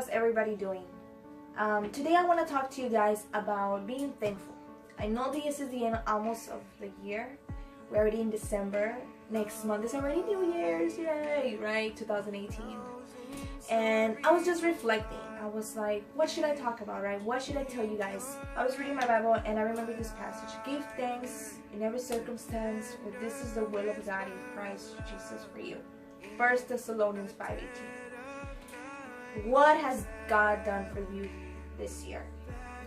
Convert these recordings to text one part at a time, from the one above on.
how's everybody doing? Today I want to talk to you guys about being thankful. I know this is the end almost of the year. We're already in December. Next month is already New Year's, yay, right? 2018. And I was just reflecting. I was like, what should I talk about, right? What should I tell you guys? I was reading my Bible and I remember this passage. Give thanks in every circumstance, for this is the will of God in Christ Jesus for you. 1 Thessalonians 5:18. What has God done for you this year?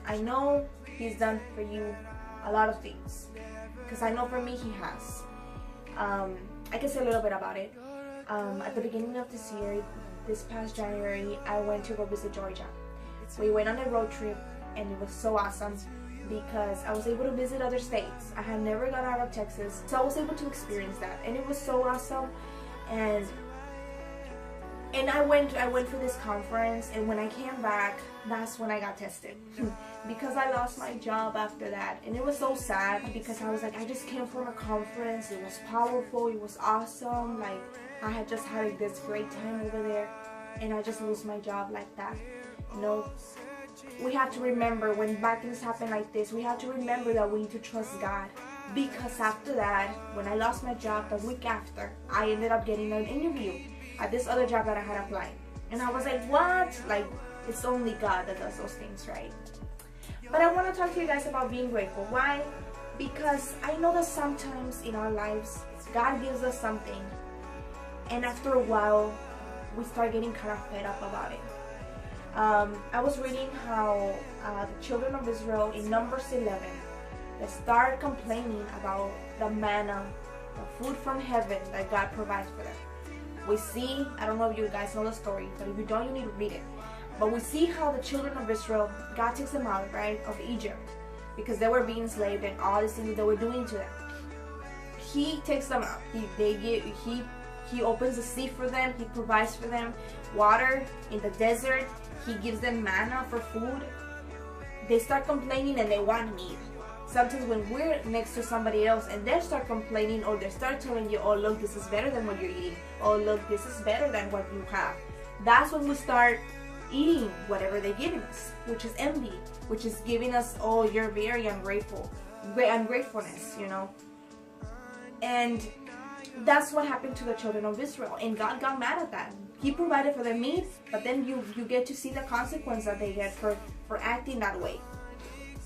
I know He's done for you a lot of things, because I know for me He has. I can say a little bit about it. At the beginning of this year, this past January, I went to go visit Georgia. We went on a road trip and it was so awesome because I was able to visit other states. I had never gone out of Texas, so I was able to experience that, and it was so awesome. And I went for this conference, and when I came back, that's when I got tested because I lost my job after that. And it was so sad because I was like, I just came from a conference, it was powerful, it was awesome, like I had just had this great time over there, and I just lose my job like that. You know, we have to remember when bad things happen like this, we have to remember that we need to trust God. Because after that, when I lost my job, the week after, I ended up getting an interview at this other job that I had applied. And I was like, what? Like, it's only God that does those things, right? But I want to talk to you guys about being grateful. Why? Because I know that sometimes in our lives, God gives us something, and after a while, we start getting kind of fed up about it. I was reading how the children of Israel in Numbers 11, they start complaining about the manna, the food from heaven that God provides for them. We see, I don't know if you guys know the story, but if you don't, you need to read it. But we see how the children of Israel, God takes them out, right, of Egypt, because they were being enslaved and all these things they were doing to them. He takes them out. He opens the sea for them. He provides for them water in the desert. He gives them manna for food. They start complaining and they want meat. Sometimes when we're next to somebody else and they start complaining, or they start telling you, oh look, this is better than what you're eating. Oh look, this is better than what you have. That's when we start eating whatever they're giving us, which is envy, which is giving us, oh, you're very ungrateful. Ungratefulness, you know. And that's what happened to the children of Israel, and God got mad at that. He provided for their meat, but then you get to see the consequence that they get for acting that way.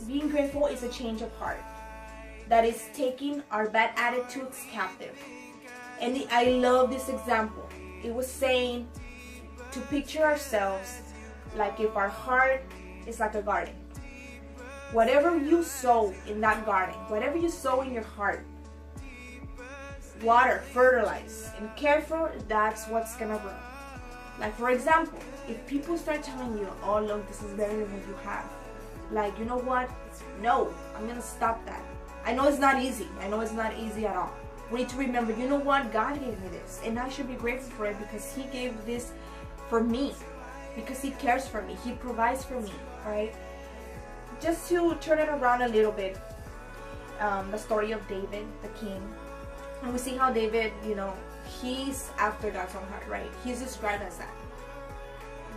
Being grateful is a change of heart that is taking our bad attitudes captive. And I love this example. It was saying to picture ourselves like if our heart is like a garden. Whatever you sow in that garden, whatever you sow in your heart, water, fertilize, and care for, that's what's gonna grow. Like, for example, if people start telling you, oh look, this is better than what you have, like, you know what, no, I'm gonna stop that. I know it's not easy. I know it's not easy at all. We need to remember, you know what, God gave me this, and I should be grateful for it because He gave this for me, because He cares for me, He provides for me, right? Just to turn it around a little bit, the story of David, the king. And we see how David, you know, he's after God's own heart, right? He's described as that.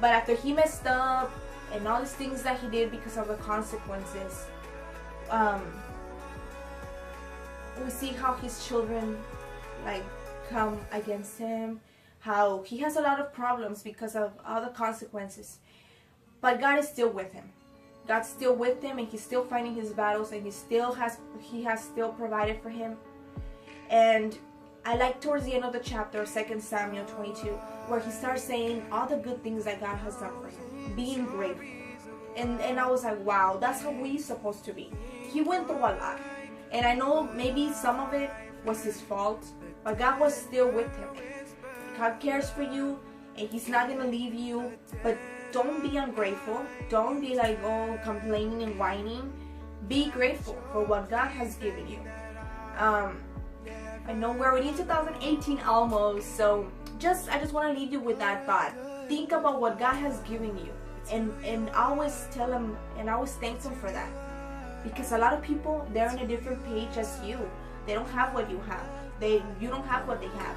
But after he messed up and all these things that he did because of the consequences, we see how his children, like, come against him, how he has a lot of problems because of all the consequences. But God is still with him. God's still with him, and he's still fighting his battles, and he has still provided for him. And I like towards the end of the chapter, 2 Samuel 22, where he starts saying all the good things that God has done for him, being grateful. And I was like, wow, that's how we're supposed to be. He went through a lot, and I know maybe some of it was his fault, but God was still with him. God cares for you, and He's not going to leave you. But don't be ungrateful. Don't be like, oh, complaining and whining. Be grateful for what God has given you. I know we're already in 2018 almost, so I just want to leave you with that thought. Think about what God has given you, and always tell Him, and always thank Him for that. Because a lot of people, they're on a different page as you. They don't have what you have. You don't have what they have.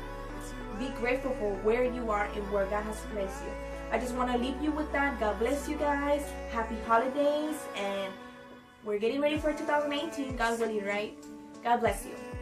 Be grateful for where you are and where God has placed you. I just want to leave you with that. God bless you guys. Happy holidays. And we're getting ready for 2018. God willing, right? God bless you.